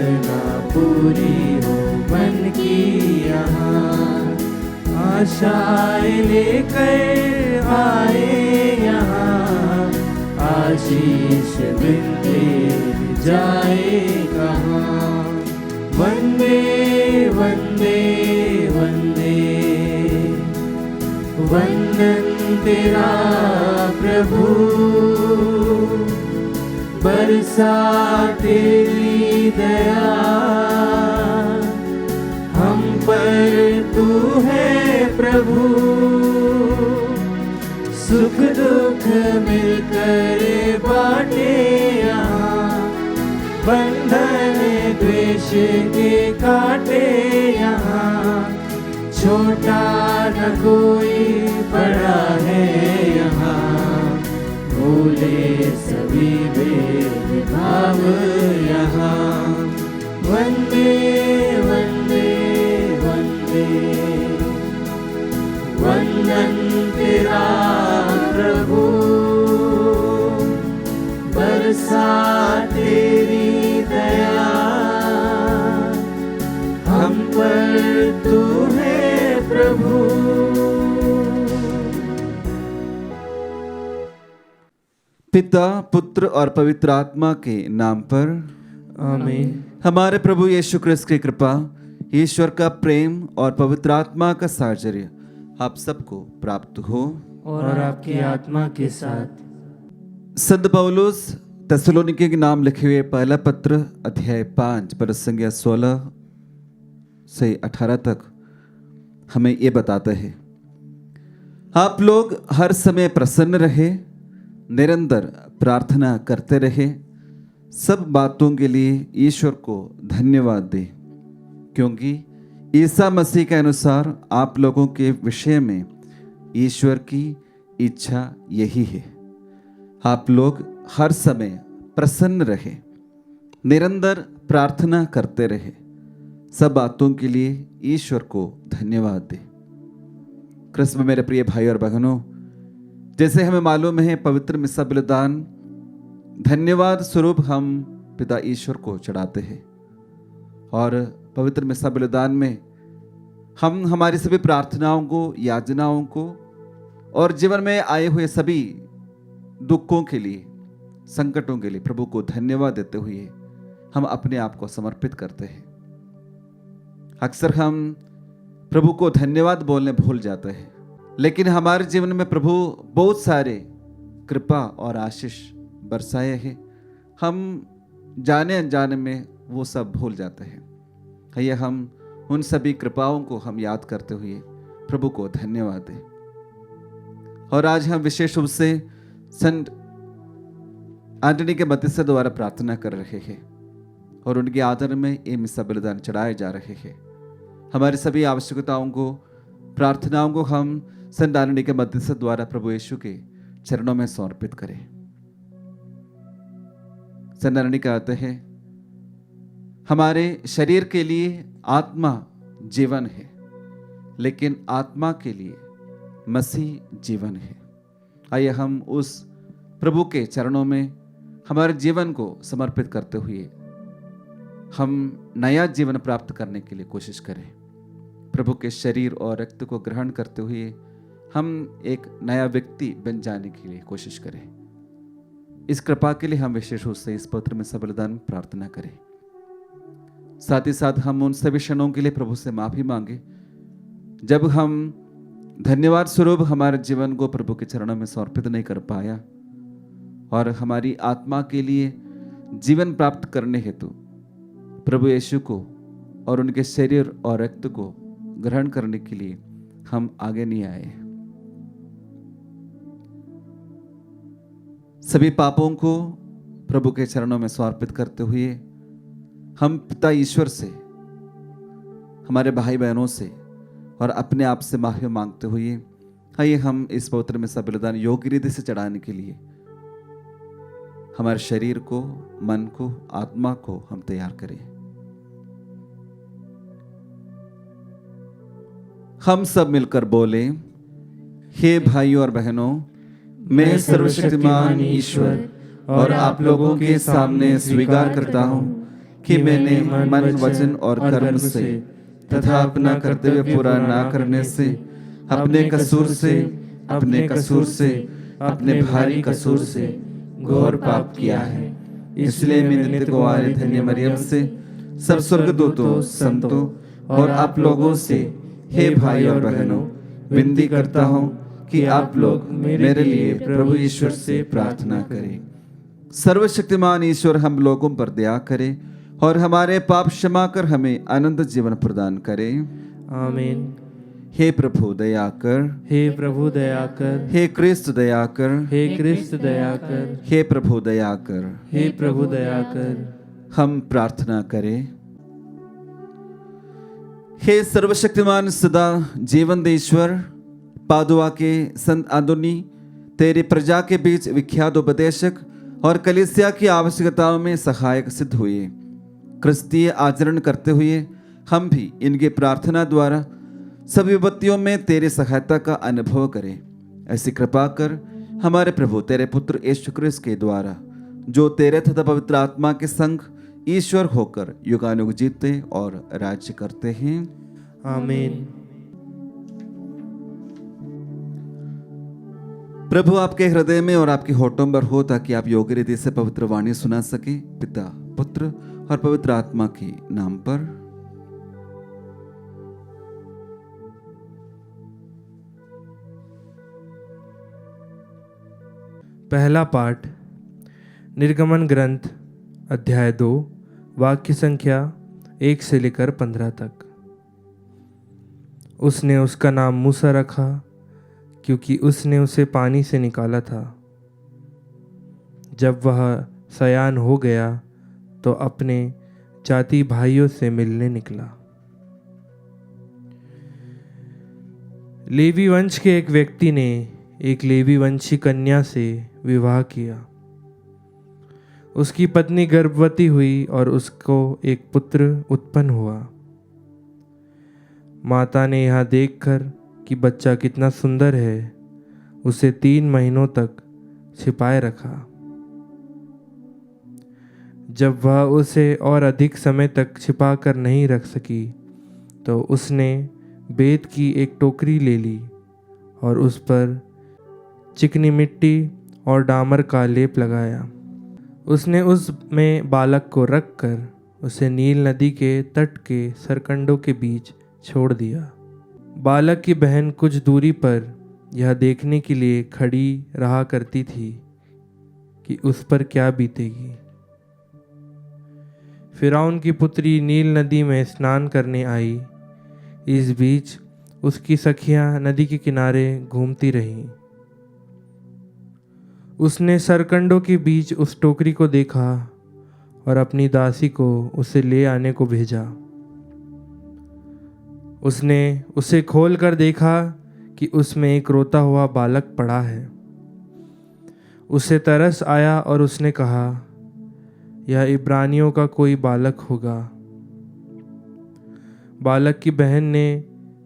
प्रार्थना पूरी हो मन की यहाँ, आशाएं लेकर आए यहाँ, आशीष मिलते जाए कहाँ। वंदे वंदे वंदे, वंदन तेरा प्रभु, बरसा तेरी दया हम पर तू है प्रभु। सुख दुख मिलकर बाटे यहाँ, बंधन द्वेष के काटे यहाँ, छोटा न कोई बड़ा है यहाँ, भूले सभी भेदभाव यहाँ। वंदे वंदे वंदे, वंदन तेरा प्रभु, बरसा तेरी दया हम पर तू है प्रभु। पिता पुत्र और पवित्र आत्मा के नाम पर आमीन। हमारे प्रभु यीशु क्रिस्त की कृपा, ईश्वर का प्रेम और पवित्र आत्मा का साहचर्य आप सबको प्राप्त हो और आपकी आत्मा के साथ। संत पौलुस थिस्सलुनीके के नाम लिखे हुए पहला पत्र अध्याय 5 पद संख्या 16 से 18 तक हमें ये बताता है, आप लोग हर समय प्रसन्न रहे, निरंतर प्रार्थना करते रहे, सब बातों के लिए ईश्वर को धन्यवाद दें, क्योंकि ईसा मसीह के अनुसार आप लोगों के विषय में ईश्वर की इच्छा यही है। आप लोग हर समय प्रसन्न रहे, निरंतर प्रार्थना करते रहे, सब बातों के लिए ईश्वर को धन्यवाद दें। क्रिस्त में मेरे प्रिय भाई और बहनों, जैसे हमें मालूम है पवित्र मिस्सा बलिदान धन्यवाद स्वरूप हम पिता ईश्वर को चढ़ाते हैं, और पवित्र मिस्सा बलिदान में हम हमारी सभी प्रार्थनाओं को, याचनाओं को और जीवन में आए हुए सभी दुखों के लिए, संकटों के लिए प्रभु को धन्यवाद देते हुए हम अपने आप को समर्पित करते हैं। अक्सर हम प्रभु को धन्यवाद बोलने भूल जाते हैं, लेकिन हमारे जीवन में प्रभु बहुत सारे कृपा और आशीष बरसाए हैं, हम जाने अनजाने में वो सब भूल जाते हैं। आइए हम उन सभी कृपाओं को हम याद करते हुए प्रभु को धन्यवाद दें। और आज हम विशेष रूप से संत एंटनी के मध्यस्थता द्वारा प्रार्थना कर रहे हैं, और उनके आदर में ये मिस्सा बलिदान चढ़ाए जा रहे हैं। हमारी सभी आवश्यकताओं को, प्रार्थनाओं को हम संत एंटनी के मध्यस्थता द्वारा प्रभु यीशु के चरणों में समर्पित करें। संत एंटनी कहते हैं, हमारे शरीर के लिए आत्मा जीवन है, लेकिन आत्मा के लिए मसीह जीवन है। आइए हम उस प्रभु के चरणों में हमारे जीवन को समर्पित करते हुए हम नया जीवन प्राप्त करने के लिए कोशिश करें। प्रभु के शरीर और रक्त को ग्रहण करते हुए हम एक नया व्यक्ति बन जाने के लिए कोशिश करें। इस कृपा के लिए हम विशेष रूप से इस पत्र में बलिदान प्रार्थना करें। साथ ही साथ हम उन सभी क्षणों के लिए प्रभु से माफी मांगे जब हम धन्यवाद स्वरूप हमारे जीवन को प्रभु के चरणों में समर्पित नहीं कर पाया, और हमारी आत्मा के लिए जीवन प्राप्त करने हेतु प्रभु यीशु को और उनके शरीर और रक्त को ग्रहण करने के लिए हम आगे नहीं आए। सभी पापों को प्रभु के चरणों में समर्पित करते हुए हम पिता ईश्वर से, हमारे भाई बहनों से और अपने आप से माफी मांगते हुए आइए हम इस पवित्र मिस्सा बलिदान योग्य रीति से चढ़ाने के लिए हमारे शरीर को, मन को, आत्मा को हम तैयार करें। हम सब मिलकर बोले, हे भाइयों और बहनों, मैं सर्वशक्तिमान ईश्वर और आप लोगों के सामने स्वीकार करता हूं कि मैंने मन वचन और कर्म से तथा अपना कर्तव्य पूरा ना करने से अपने कसूर से अपने भारी कसूर से घोर पाप किया है। इसलिए मैं नित्य कुंवारी धन्य मरियम से, सब स्वर्गदूतों, संतों और आप लोगों से, हे भाई और बहनों, विनती करता हूँ कि आप लोग मेरे लिए प्रभु ईश्वर से प्रार्थना करें। सर्वशक्तिमान ईश्वर हम लोगों पर दया करे और हमारे पाप क्षमा कर हमें अनंत जीवन प्रदान करे। आमीन। हे प्रभु दया कर, हे प्रभु दया कर, हे क्रिस्त दया कर, हे क्रिस्त दया कर, हे प्रभु दया कर। हे प्रभु दया कर। हम प्रार्थना करें। हे सर्वशक्तिमान सदा जीवन ईश्वर, पादुआ के संत आदुनी तेरी प्रजा के बीच विख्यात उपदेशक और कलीसिया की आवश्यकताओं में सहायक सिद्ध हुए। क्रिस्तीय आचरण करते हुए हम भी इनकी प्रार्थना द्वारा सभी विपत्तियों में तेरी सहायता का अनुभव करें। ऐसी कृपा कर हमारे प्रभु तेरे पुत्र यीशु क्रिस्त के द्वारा, जो तेरे तथा पवित्र आत्मा के संग ईश्वर होकर युगानुग जीते और राज्य करते हैं। आमीन। प्रभु आपके हृदय में और आपके होठों पर हो, ताकि आप योग्य रीति से पवित्र वाणी सुना सके। पिता, पुत्र और पवित्र आत्मा के नाम पर। पहला पाठ निर्गमन ग्रंथ अध्याय 2 वाक्य संख्या 1 से लेकर 15 तक। उसने उसका नाम मूसा रखा, क्योंकि उसने उसे पानी से निकाला था। जब वह सयान हो गया तो अपने जाति भाइयों से मिलने निकला। लेवी वंश के एक व्यक्ति ने एक लेवी वंशी कन्या से विवाह किया। उसकी पत्नी गर्भवती हुई और उसको एक पुत्र उत्पन्न हुआ। माता ने यह देखकर कि बच्चा कितना सुंदर है, उसे 3 महीनों तक छिपाए रखा। जब वह उसे और अधिक समय तक छिपा कर नहीं रख सकी तो उसने बेत की एक टोकरी ले ली और उस पर चिकनी मिट्टी और डामर का लेप लगाया। उसने उसमें बालक को रखकर उसे नील नदी के तट के सरकंडों के बीच छोड़ दिया। बालक की बहन कुछ दूरी पर यह देखने के लिए खड़ी रहा करती थी कि उस पर क्या बीतेगी। फिरौन की पुत्री नील नदी में स्नान करने आई। इस बीच उसकी सखियां नदी के किनारे घूमती रहीं। उसने सरकंडों के बीच उस टोकरी को देखा और अपनी दासी को उसे ले आने को भेजा। उसने उसे खोलकर देखा कि उसमें एक रोता हुआ बालक पड़ा है। उसे तरस आया और उसने कहा, यह इब्रानियों का कोई बालक होगा। बालक की बहन ने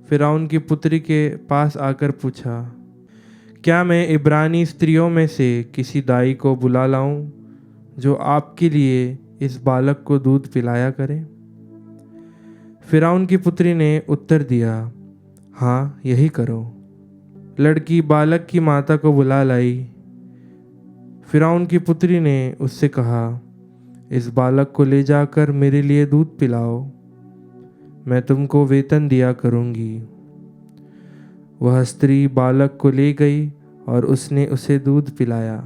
फिरौन की पुत्री के पास आकर पूछा, क्या मैं इब्रानी स्त्रियों में से किसी दाई को बुला लाऊं जो आपके लिए इस बालक को दूध पिलाया करे? फिरौन की पुत्री ने उत्तर दिया, हाँ, यही करो। लड़की बालक की माता को बुला लाई। फिरौन की पुत्री ने उससे कहा, इस बालक को ले जाकर मेरे लिए दूध पिलाओ, मैं तुमको वेतन दिया करूंगी। वह स्त्री बालक को ले गई और उसने उसे दूध पिलाया।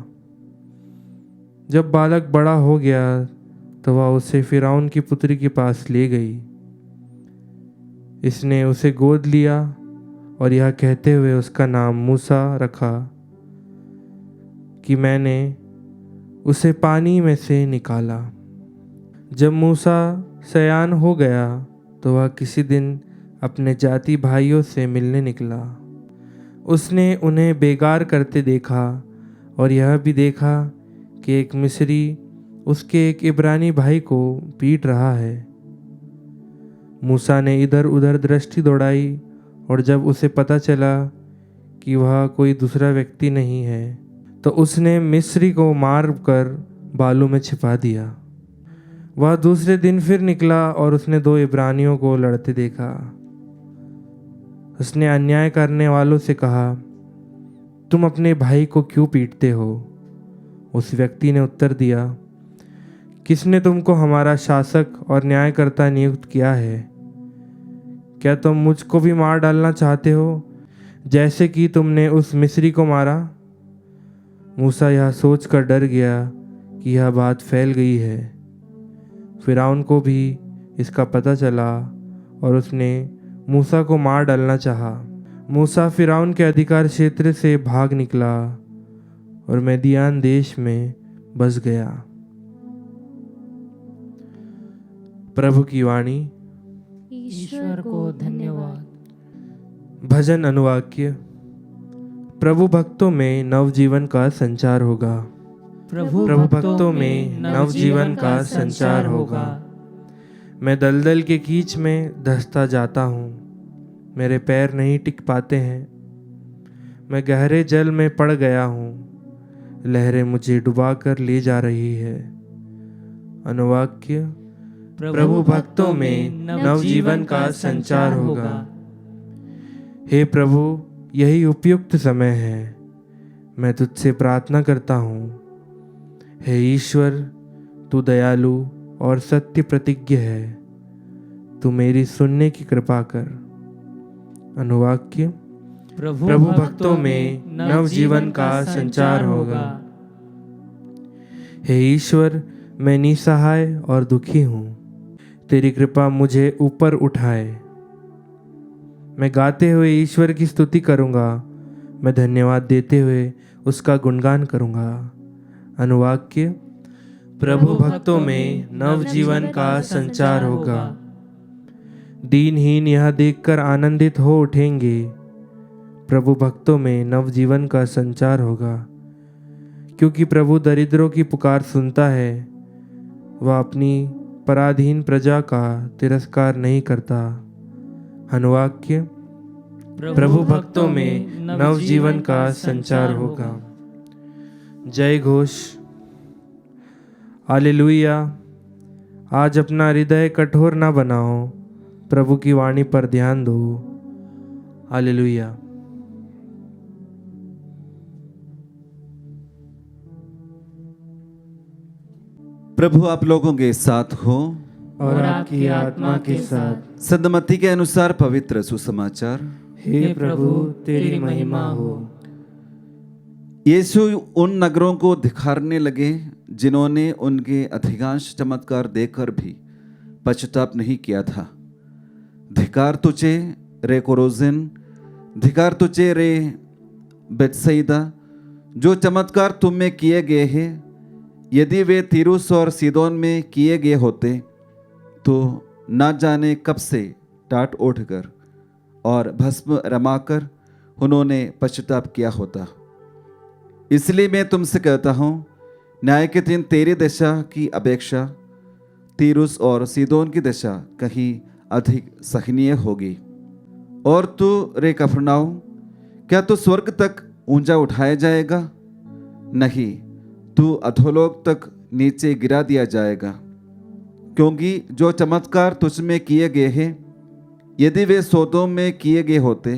जब बालक बड़ा हो गया तो वह उसे फिरौन की पुत्री के पास ले गई। इसने उसे गोद लिया और यह कहते हुए उसका नाम मूसा रखा कि मैंने उसे पानी में से निकाला। जब मूसा सयान हो गया तो वह किसी दिन अपने जाति भाइयों से मिलने निकला। उसने उन्हें बेगार करते देखा और यह भी देखा कि एक मिस्री उसके एक इब्रानी भाई को पीट रहा है। मूसा ने इधर उधर दृष्टि दौड़ाई और जब उसे पता चला कि वह कोई दूसरा व्यक्ति नहीं है तो उसने मिस्री को मार कर बालू में छिपा दिया। वह दूसरे दिन फिर निकला और उसने 2 इब्रानियों को लड़ते देखा। उसने अन्याय करने वालों से कहा, तुम अपने भाई को क्यों पीटते हो? उस व्यक्ति ने उत्तर दिया, किसने तुमको हमारा शासक और न्यायकर्ता नियुक्त किया है? क्या तुम मुझको भी मार डालना चाहते हो, जैसे कि तुमने उस मिस्री को मारा? मूसा यह सोचकर डर गया कि यह बात फैल गई है। फिरौन को भी इसका पता चला और उसने मूसा को मार डालना चाहा। मूसा फिरौन के अधिकार क्षेत्र से भाग निकला और मिद्यान देश में बस गया। प्रभु की वाणी। ईश्वर को धन्यवाद। भजन अनुवाक्य। प्रभु भक्तों में नवजीवन का संचार होगा। प्रभु भक्तों में नवजीवन का संचार होगा। मैं दलदल के कीच में धंसता जाता हूँ, मेरे पैर नहीं टिक पाते हैं। मैं गहरे जल में पड़ गया हूँ, लहरें मुझे डुबा कर ले जा रही है। अनुवाक्य। प्रभु भक्तों में नवजीवन का संचार होगा। हे प्रभु, यही उपयुक्त समय है। मैं तुझसे प्रार्थना करता हूँ। हे ईश्वर, तू दयालु और सत्य प्रतिज्ञ है, तू मेरी सुनने की कृपा कर। अनुवाक्य। प्रभु भक्तों में नवजीवन का संचार होगा। हे ईश्वर, मैं निसहाय और दुखी हूँ, तेरी कृपा मुझे ऊपर उठाए। मैं गाते हुए ईश्वर की स्तुति करूँगा, मैं धन्यवाद देते हुए उसका गुणगान करूँगा। अनुवाक्य। प्रभु भक्तों में नवजीवन का संचार होगा। दीनहीन यह देखकर आनंदित हो उठेंगे, प्रभु भक्तों में नवजीवन का संचार होगा। क्योंकि प्रभु दरिद्रों की पुकार सुनता है, वह अपनी पराधीन प्रजा का तिरस्कार नहीं करता। अनुवाक्य। प्रभु भक्तों में नवजीवन का संचार होगा। जय घोष। हालेलुया। आज अपना हृदय कठोर ना बनाओ, प्रभु की वाणी पर ध्यान दो। हालेलुया। प्रभु आप लोगों के साथ हो और आपकी आत्मा के साथ। सदमती के अनुसार पवित्र सुसमाचार। हे प्रभु, तेरी महिमा हो। यीशु उन नगरों को धिक्कारने लगे जिन्होंने उनके अधिकांश चमत्कार देखकर भी पश्चाताप नहीं किया था। धिक्कार तुझे रे कोरोजिन, धिक्कार तुझे रे बेतसैदा, जो चमत्कार तुम में किए गए हैं, यदि वे तीरुस और सीदोन में किए गए होते तो ना जाने कब से टाट उठकर और भस्म रमाकर उन्होंने पश्चाताप किया होता। इसलिए मैं तुमसे कहता हूँ, न्याय के दिन तेरी दशा की अपेक्षा तीरुस और सीदोन की दशा कहीं अधिक सहनीय होगी। और तू रे कफरनाऊम, क्या तू स्वर्ग तक ऊंचा उठाया जाएगा? नहीं, तू अधोलोक तक नीचे गिरा दिया जाएगा। क्योंकि जो चमत्कार तुझ में किए गए हैं, यदि वे सोदोम में किए गए होते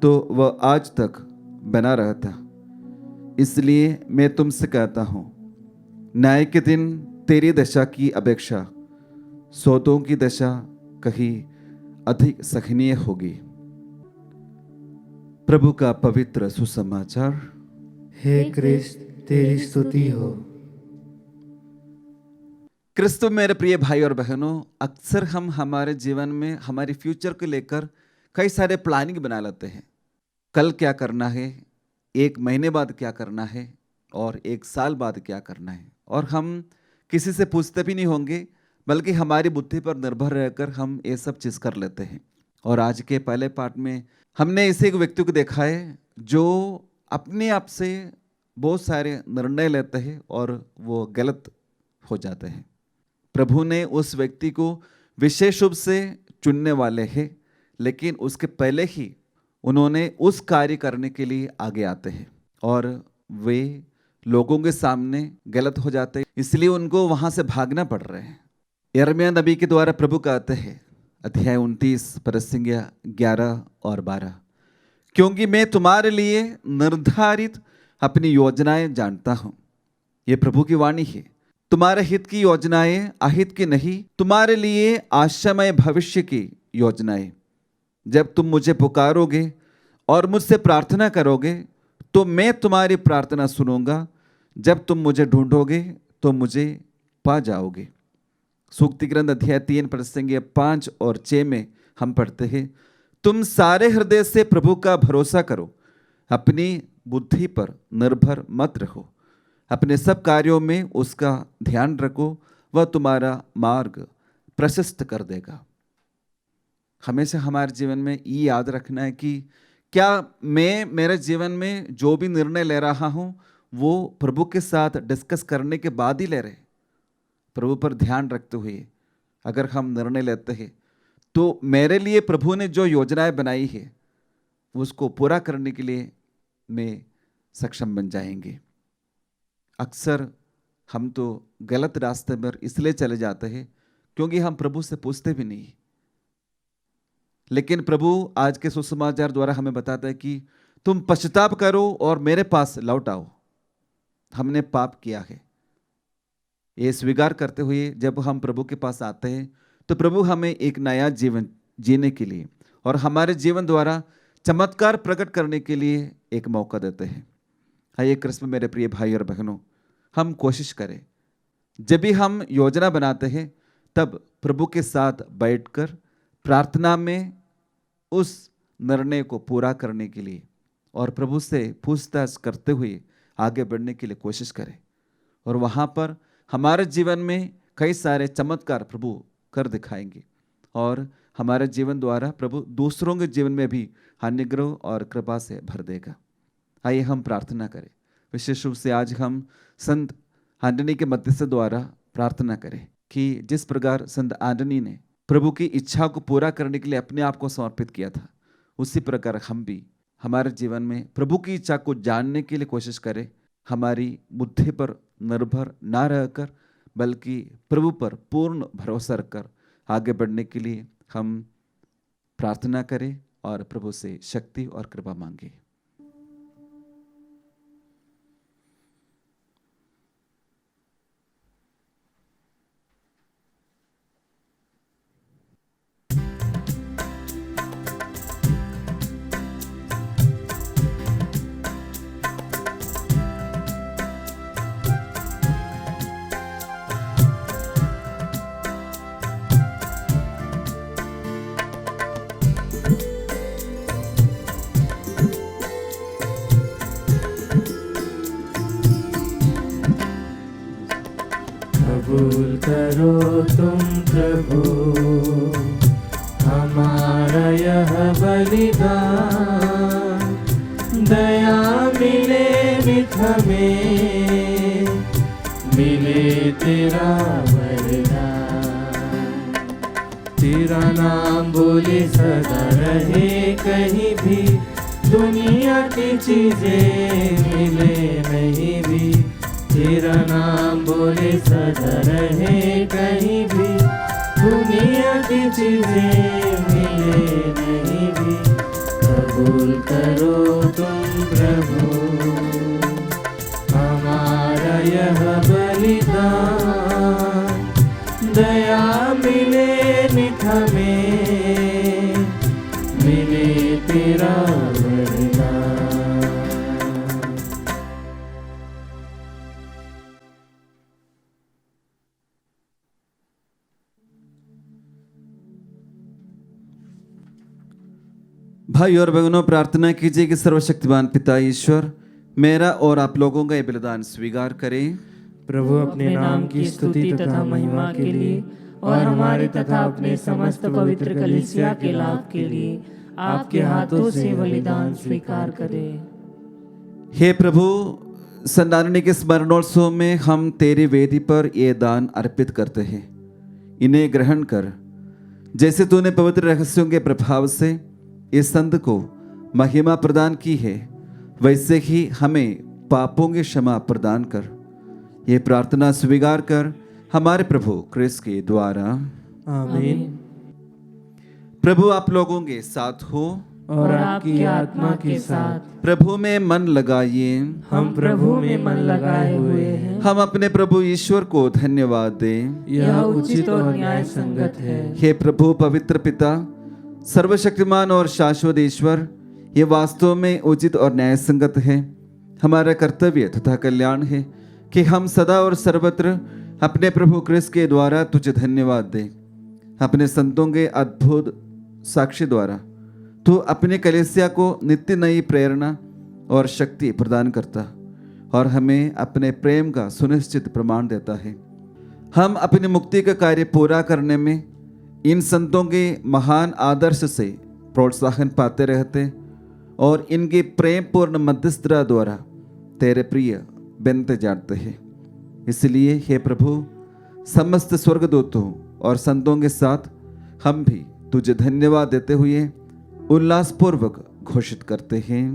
तो वह आज तक बना रहता। इसलिए मैं तुमसे कहता हूँ, न्याय के दिन तेरी दशा की अपेक्षा सोदोम की दशा कहीं अधिक सहनीय होगी। प्रभु का पवित्र सुसमाचार। हे क्रिस्त, तेरी स्तुति हो। क्रिस्तु मेरे प्रिय भाई और बहनों, अक्सर हम हमारे जीवन में हमारी फ्यूचर को लेकर कई सारे प्लानिंग बना लेते हैं। कल क्या करना है, एक महीने बाद क्या करना है और एक साल बाद क्या करना है, और हम किसी से पूछते भी नहीं होंगे, बल्कि हमारी बुद्धि पर निर्भर रहकर हम ये सब चीज़ कर लेते हैं। और आज के पहले पार्ट में हमने इसे एक व्यक्ति को देखा है जो अपने आप से बहुत सारे निर्णय लेते हैं और वो गलत हो जाते हैं। प्रभु ने उस व्यक्ति को विशेष रूप से चुनने वाले हैं, लेकिन उसके पहले ही उन्होंने उस कार्य करने के लिए आगे आते हैं और वे लोगों के सामने गलत हो जाते हैं, इसलिए उनको वहाँ से भागना पड़ रहा है। यिर्मयाह नबी के द्वारा प्रभु कहते हैं, अध्याय 29 पद संख्या 11 और 12, क्योंकि मैं तुम्हारे लिए निर्धारित अपनी योजनाएं जानता हूं। ये प्रभु की वाणी है। तुम्हारे हित की योजनाएं अहित की नहीं, तुम्हारे लिए आशामय भविष्य की योजनाएं। जब तुम मुझे पुकारोगे और मुझसे प्रार्थना करोगे तो मैं तुम्हारी प्रार्थना सुनूंगा। जब तुम मुझे ढूंढोगे तो मुझे पा जाओगे। सूक्ति ग्रंथ अध्याय 3 पद संख्या 5 और 6 में हम पढ़ते हैं, तुम सारे हृदय से प्रभु का भरोसा करो, अपनी बुद्धि पर निर्भर मत रहो, अपने सब कार्यों में उसका ध्यान रखो, वह तुम्हारा मार्ग प्रशस्त कर देगा। हमेशा हमारे जीवन में ये याद रखना है कि क्या मैं मेरे जीवन में जो भी निर्णय ले रहा हूं वो प्रभु के साथ डिस्कस करने के बाद ही ले रहे। प्रभु पर ध्यान रखते हुए अगर हम निर्णय लेते हैं तो मेरे लिए प्रभु ने जो योजनाएं बनाई है उसको पूरा करने के लिए मैं सक्षम बन जाएंगे। अक्सर हम तो गलत रास्ते पर इसलिए चले जाते हैं क्योंकि हम प्रभु से पूछते भी नहीं। लेकिन प्रभु आज के सुसमाचार द्वारा हमें बताता है कि तुम पश्चाताप करो और मेरे पास लौट आओ। हमने पाप किया है, ये स्वीकार करते हुए जब हम प्रभु के पास आते हैं तो प्रभु हमें एक नया जीवन जीने के लिए और हमारे जीवन द्वारा चमत्कार प्रकट करने के लिए एक मौका देते हैं। आइए क्रिस्त में मेरे प्रिय भाई और बहनों, हम कोशिश करें जब भी हम योजना बनाते हैं तब प्रभु के साथ बैठकर प्रार्थना में उस निर्णय को पूरा करने के लिए और प्रभु से पूछताछ करते हुए आगे बढ़ने के लिए कोशिश करें। और वहाँ पर हमारे जीवन में कई सारे चमत्कार प्रभु कर दिखाएंगे और हमारे जीवन द्वारा प्रभु दूसरों के जीवन में भी अनुग्रह और कृपा से भर देगा। आइए हम प्रार्थना करें। विशेष रूप से आज हम संत एंटनी के मध्यस्थ द्वारा प्रार्थना करें कि जिस प्रकार संत एंटनी ने प्रभु की इच्छा को पूरा करने के लिए अपने आप को समर्पित किया था, उसी प्रकार हम भी हमारे जीवन में प्रभु की इच्छा को जानने के लिए कोशिश करें। हमारी बुद्धि पर निर्भर ना रहकर बल्कि प्रभु पर पूर्ण भरोसा रखकर आगे बढ़ने के लिए हम प्रार्थना करें और प्रभु से शक्ति और कृपा मांगे। कबूल करो तुम प्रभु हमारा यह बलिदान, दया मिले नित हमें, मिले तेरा वरदान। तेरा नाम बोले सदा रहे कहीं भी, दुनिया की चीजें मिले नहीं भी। तेरा नाम बोले सदा रहे कहीं भी, दुनिया की चीजें मिले नहीं भी। कबूल करो तुम प्रभु हमारा यह बलिदान, दया मिले नित हमें, मिले तेरा वरदान। भाई और बहनों, प्रार्थना कीजिए कि सर्वशक्तिमान पिता ईश्वर मेरा और आप लोगों का ये बलिदान स्वीकार करें। प्रभु अपने नाम की स्तुति तथा महिमा के लिए और हमारे तथा अपने समस्त पवित्र कलीसिया के लाभ के लिए आपके हाथों से बलिदान स्वीकार करें। हे प्रभु, संताननी के स्मरणोत्सव में हम तेरी वेदी पर ये दान अर्पित करते हैं। इन्हें ग्रहण कर, जैसे तूने पवित्र रहस्यों के प्रभाव से इस संत को महिमा प्रदान की है, वैसे ही हमें पापों की क्षमा प्रदान कर। ये प्रार्थना स्वीकार कर हमारे प्रभु क्रिस्त के द्वारा। आमीन। प्रभु आप लोगों के साथ हो और आपकी आत्मा के साथ। प्रभु में मन लगाइए। हम प्रभु में मन लगाए हुए हैं। हम अपने प्रभु ईश्वर को धन्यवाद दें। यह उचित और न्याय संगत है। हे प्रभु पवित्र पिता, सर्वशक्तिमान और शाश्वत ईश्वर, ये वास्तव में उचित और न्याय संगत है। हमारा कर्तव्य तथा कल्याण है कि हम सदा और सर्वत्र अपने प्रभु क्रिस्त के द्वारा तुझे धन्यवाद दें। अपने संतों के अद्भुत साक्षी द्वारा तू अपने कलीसिया को नित्य नई प्रेरणा और शक्ति प्रदान करता और हमें अपने प्रेम का सुनिश्चित प्रमाण देता है। हम अपनी मुक्ति का कार्य पूरा करने में इन संतों के महान आदर्श से प्रोत्साहन पाते रहते और इनकी प्रेमपूर्ण मध्यस्थता द्वारा तेरे प्रिय बनते जाते हैं। इसलिए हे प्रभु, समस्त स्वर्गदूतों और संतों के साथ हम भी तुझे धन्यवाद देते हुए उल्लासपूर्वक घोषित करते हैं।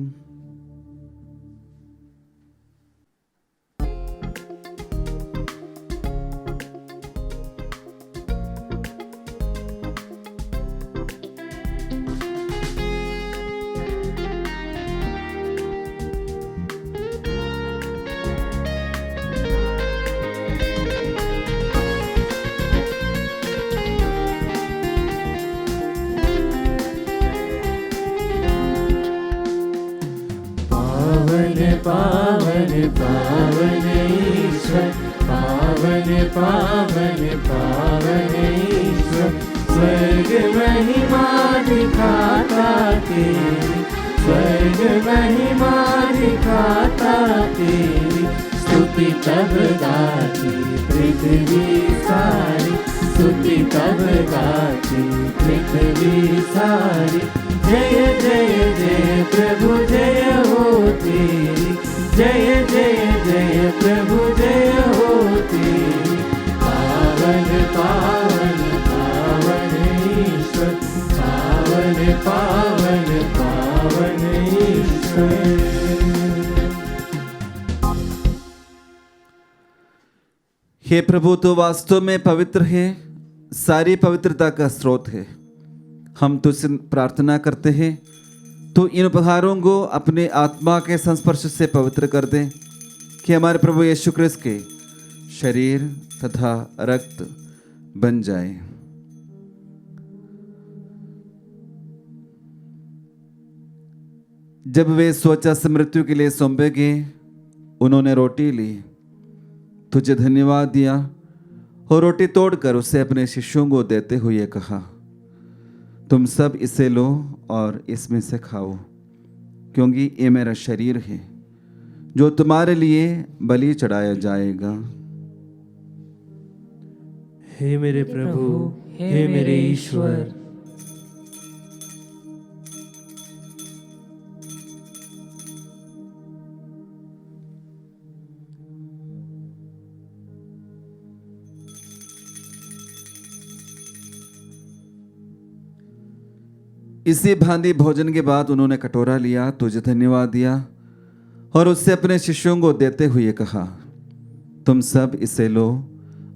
पावन पावन ईश्वर, पावन पावन पावन ईश्वर, स्वर्ग महिमा दिखाता तेरी, स्वर्ग महिमा दिखाता तेरी, स्तुति तब गाती पृथ्वी सारी, स्तुति तब गाती पृथ्वी सारी। जय जय जय प्रभु जय हो तेरी, जय जय जय प्रभु जय हो तेरी। पावन पावन पावन ईश्वर, पावन पावन पावन ईश्वर। हे प्रभु, तो वास्तव में पवित्र है, सारी पवित्रता का स्रोत है। हम तुझसे प्रार्थना करते हैं तो इन उपहारों को अपने आत्मा के संस्पर्श से पवित्र कर दे कि हमारे प्रभु यीशु क्रिस्त के शरीर तथा रक्त बन जाए। जब वे सोचा से मृत्यु के लिए सौंपे गए, उन्होंने रोटी ली, तुझे धन्यवाद दिया और रोटी तोड़कर उसे अपने शिष्यों को देते हुए कहा, तुम सब इसे लो और इसमें से खाओ, क्योंकि ये मेरा शरीर है जो तुम्हारे लिए बलि चढ़ाया जाएगा। हे मेरे प्रभु, हे मेरे ईश्वर। इसी भांति भोजन के बाद उन्होंने कटोरा लिया, तुझे धन्यवाद दिया और उससे अपने शिष्यों को देते हुए कहा, तुम सब इसे लो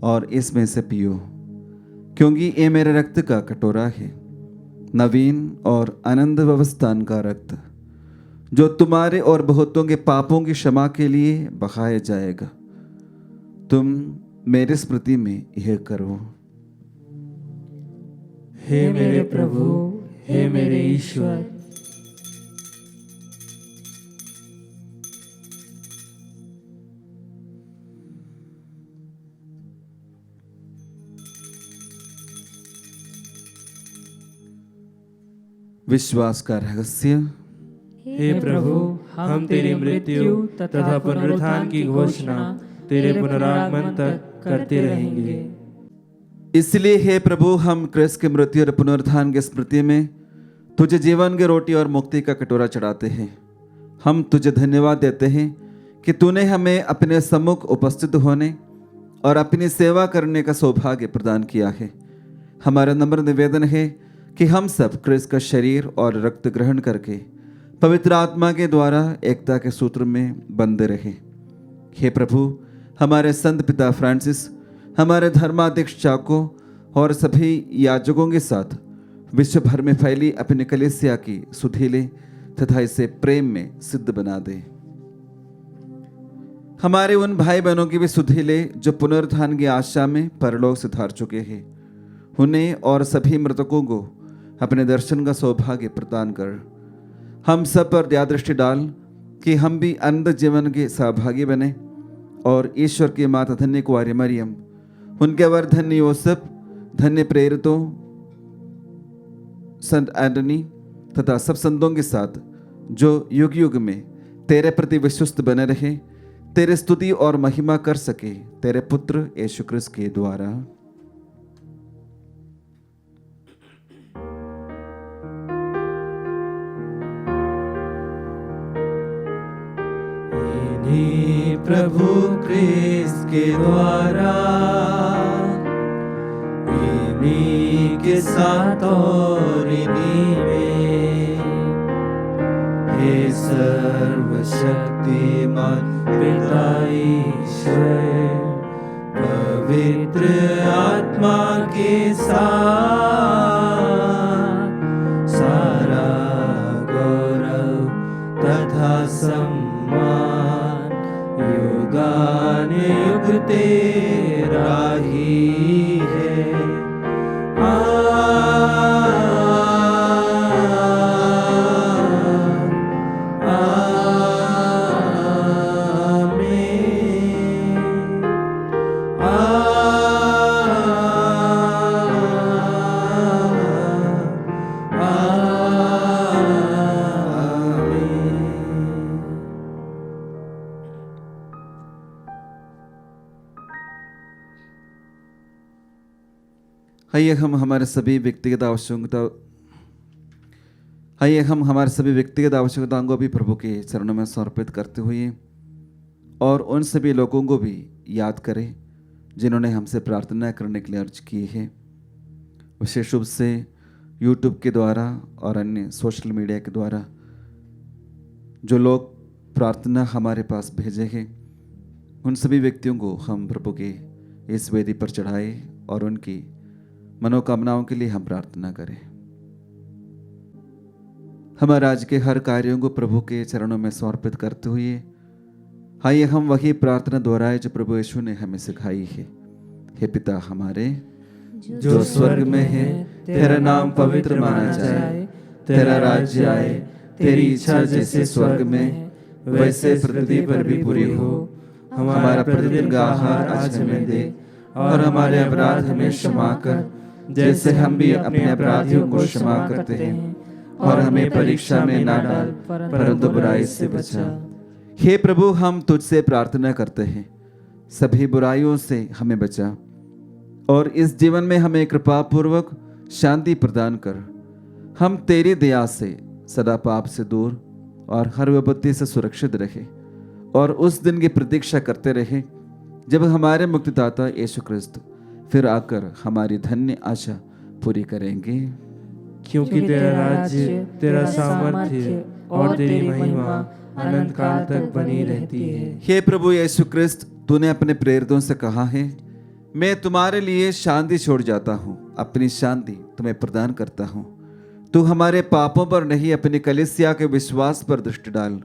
और इसमें से पियो, क्योंकि ये मेरे रक्त का कटोरा है, नवीन और आनंद व्यवस्थान का रक्त, जो तुम्हारे और बहुतों के पापों की क्षमा के लिए बहाया जाएगा। तुम मेरी स्मृति में यह करो। हे मेरे प्रभु, हे मेरे ईश्वर। विश्वास का रहस्य। हे प्रभु, हम तेरी मृत्यु तथा पुनरुत्थान की घोषणा तेरे पुनरागमन तक करते रहेंगे। इसलिए हे प्रभु, हम क्रिस्त की मृत्यु और पुनरुत्थान की स्मृति में तुझे जीवन की रोटी और मुक्ति का कटोरा चढ़ाते हैं। हम तुझे धन्यवाद देते हैं कि तूने हमें अपने सम्मुख उपस्थित होने और अपनी सेवा करने का सौभाग्य प्रदान किया है। हमारा नम्र निवेदन है कि हम सब क्रिस्त का शरीर और रक्त ग्रहण करके पवित्र आत्मा के द्वारा एकता के सूत्र में बंधे रहे। हे प्रभु, हमारे संत पिता फ्रांसिस, हमारे धर्माध्यक्ष चाको और सभी याजकों के साथ विश्व भर में फैली अपनी कलीसिया की सुधीले तथा इसे प्रेम में सिद्ध बना दे। हमारे उन भाई बहनों की भी सुधीले जो पुनरुत्थान की आशा में परलोक से धार चुके हैं, उन्हें और सभी मृतकों को अपने दर्शन का सौभाग्य प्रदान कर। हम सब पर दया दृष्टि डाल कि हम भी अनंत जीवन के सहभागी बने और ईश्वर की माता धन्य कुंवारी मरियम, उनके वर धन्य यूसुफ, धन्य प्रेरितों संत एंटनी तथा सब संतों के साथ जो युग युग में तेरे प्रति विश्वस्त बने रहे, तेरे स्तुति और महिमा कर सके, तेरे पुत्र यीशु क्रिस्त के द्वारा। प्रभु क्रिस्त के द्वारा, इन्हीं के साथ और इन्हीं में, हे सर्वशक्तिमान पिता ईश्वर, पवित्र आत्मा के साथ सारा गौरव तथा सम्मान युगान युग तेरा ही है। आइए हम हमारे सभी व्यक्तिगत आवश्यकताओं को भी प्रभु के चरणों में समर्पित करते हुए और उन सभी लोगों को भी याद करें जिन्होंने हमसे प्रार्थना करने के लिए अर्ज की है। विशेष रूप से यूट्यूब के द्वारा और अन्य सोशल मीडिया के द्वारा जो लोग प्रार्थना हमारे पास भेजे हैं, उन सभी व्यक्तियों को हम प्रभु के इस वेदी पर चढ़ाए और उनकी मनोकामनाओं के लिए हम प्रार्थना करें। हमारे आज के हर कार्यों को प्रभु के चरणों में समर्पित करते हुए आइए हम वही प्रार्थना दोहराए जो प्रभु यीशु ने हमें सिखाई है। हे पिता हमारे जो स्वर्ग में है, तेरा नाम पवित्र माना जाए, तेरा राज्य आए, तेरी इच्छा जैसे स्वर्ग में वैसे पृथ्वी पर भी पूरी हो। हमारा प्रतिदिन का आहार आज हमें दे और हमारे अपराध हमें क्षमा कर जैसे हम भी अपने अपराधियों को क्षमा करते हैं, और हमें परीक्षा में ना डाल परंतु बुराई से बचा। हे प्रभु, हम तुझसे प्रार्थना करते हैं, सभी बुराइयों से हमें बचा और इस जीवन में हमें कृपा पूर्वक शांति प्रदान कर। हम तेरी दया से सदा पाप से दूर और हर विपत्ति से सुरक्षित रहे और उस दिन की प्रतीक्षा करते रहे जब हमारे मुक्तिदाता यीशु क्रिस्त फिर आकर हमारी धन्य आशा पूरी करेंगे। क्योंकि तेरा राज्य, तेरा सामर्थ्य और तेरी महिमा अनंत काल तक बनी रहती है। हे प्रभु यीशु क्रिस्त, तूने अपने प्रेरितों से कहा है, मैं तुम्हारे लिए शांति छोड़ जाता हूँ, अपनी शांति तुम्हें प्रदान करता हूँ। तू हमारे पापों पर नहीं, अपनी कलीसिया के विश्वास पर दृष्टि डाल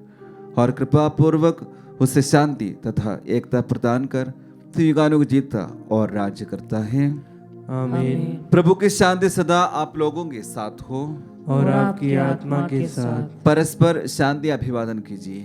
और कृपा पूर्वक उसे शांति तथा एकता प्रदान कर। तू युगानुग जीता और राज्य करता है। आमीन। प्रभु की शांति सदा आप लोगों के साथ हो और आपकी आत्मा के साथ। परस्पर शांति अभिवादन कीजिए।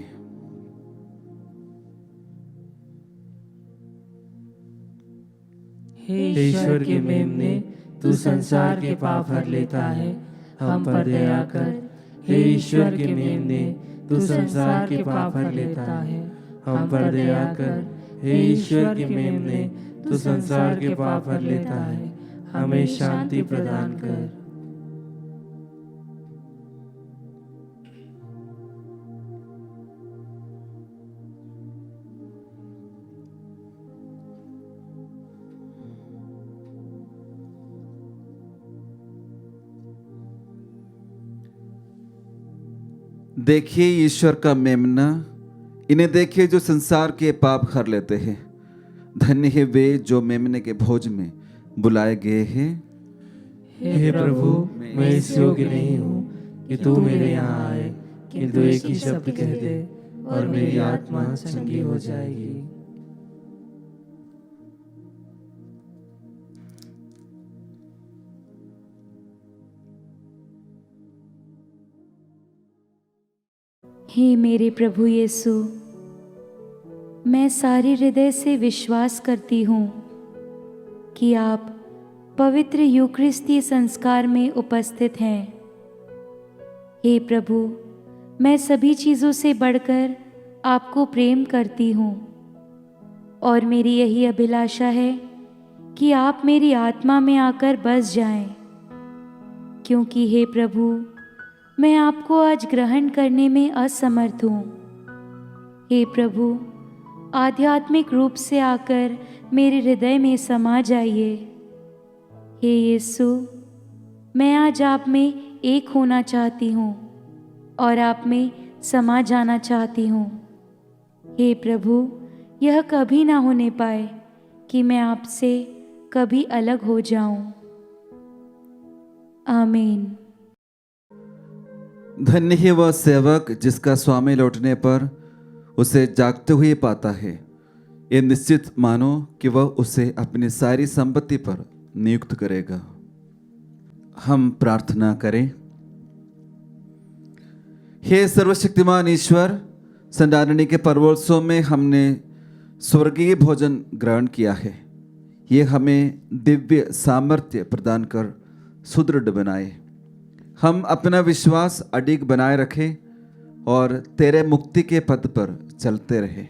हे ईश्वर के मेमने, तू संसार के पाप हर लेता है, हम पर दया कर। हे ईश्वर के मेमने, तू संसार के पाप हर लेता है, हम पर दया कर। हे ईश्वर के मेमने, तू संसार के पाप हर लेता है, हमें शांति प्रदान कर। देखिए ईश्वर का मेमना, इन्हें देखिए जो संसार के पाप हर लेते हैं। धन्य है वे जो मेमने के भोज में बुलाए गए हैं। हे प्रभु, मैं इस योग्य नहीं हूँ कि तू मेरे यहाँ आए, किंतु एक ही शब्द कह दे और मेरी आत्मा चंगी हो जाएगी। हे मेरे प्रभु यीशु, मैं सारे हृदय से विश्वास करती हूँ कि आप पवित्र यूकरिस्ती संस्कार में उपस्थित हैं। हे प्रभु, मैं सभी चीज़ों से बढ़कर आपको प्रेम करती हूँ और मेरी यही अभिलाषा है कि आप मेरी आत्मा में आकर बस जाएं, क्योंकि हे प्रभु, मैं आपको आज ग्रहण करने में असमर्थ हूँ। हे प्रभु, आध्यात्मिक रूप से आकर मेरे हृदय में समा जाइए। हे यीशु, मैं आज आप में एक होना चाहती हूँ और आप में समा जाना चाहती हूँ। हे प्रभु, यह कभी ना होने पाए कि मैं आपसे कभी अलग हो जाऊं। आमीन। धन्य है वह सेवक जिसका स्वामी लौटने पर उसे जागते हुए पाता है। ये निश्चित मानो कि वह उसे अपनी सारी संपत्ति पर नियुक्त करेगा। हम प्रार्थना करें। हे सर्वशक्तिमान ईश्वर, संडारणी के पर्वोत्सव में हमने स्वर्गीय भोजन ग्रहण किया है। ये हमें दिव्य सामर्थ्य प्रदान कर सुदृढ़ बनाए। हम अपना विश्वास अडिग बनाए रखें और तेरे मुक्ति के पथ पर चलते रहे।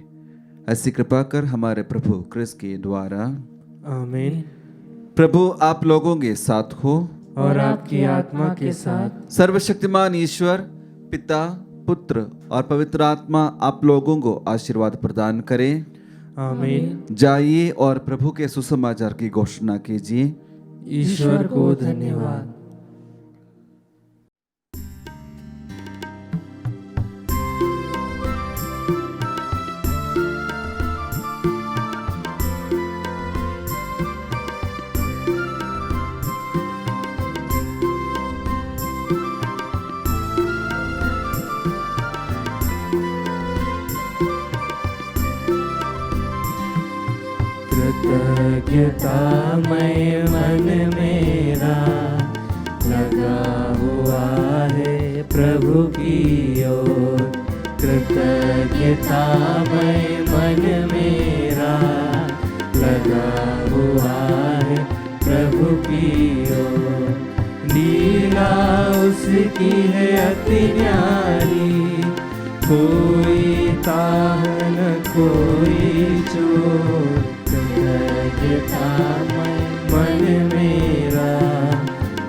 ऐसी कृपा कर हमारे प्रभु क्रिस्त के द्वारा। आमीन। प्रभु आप लोगों के साथ हो और आपकी आत्मा के साथ। सर्वशक्तिमान ईश्वर पिता, पुत्र और पवित्र आत्मा आप लोगों को आशीर्वाद प्रदान करें। आमीन। जाइए और प्रभु के सुसमाचार की घोषणा कीजिए। ईश्वर को धन्यवाद। कृतज्ञतामय मन मेरा लगा हुआ है प्रभु की ओर। कृतज्ञतामय मन मेरा लगा हुआ है प्रभु की ओर। लीला उसकी है अति न्यारी, कोई ताह न कोई चोर। कृतज्ञतामय मन मेरा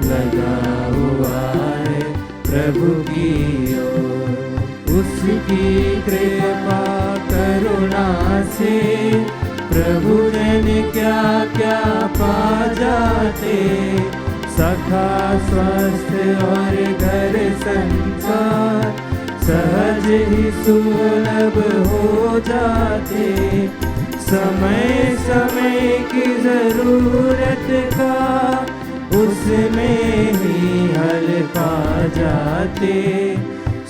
लगा हुआ है प्रभु की ओर। उसकी कृपा करुणा से प्रभु ने क्या क्या पा जाते। सखा स्वस्थ और घर संसार सहज ही सुलभ हो जाते। समय समय की जरूरत का उसमें ही हल पा जाते।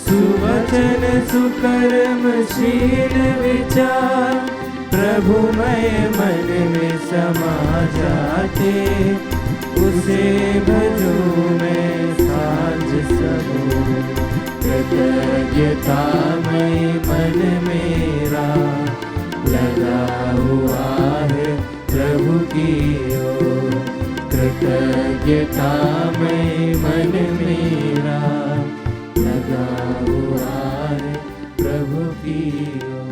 सुवचन सुकर्मशील विचार प्रभुमय मन में समा जाते। उसे भजूं मैं साँझ सबो। कृतज्ञतामय मन मेरा लगा हुआ है प्रभु की ओर। कृतज्ञतामय मन मेरा लगा हुआ है प्रभु की ओर।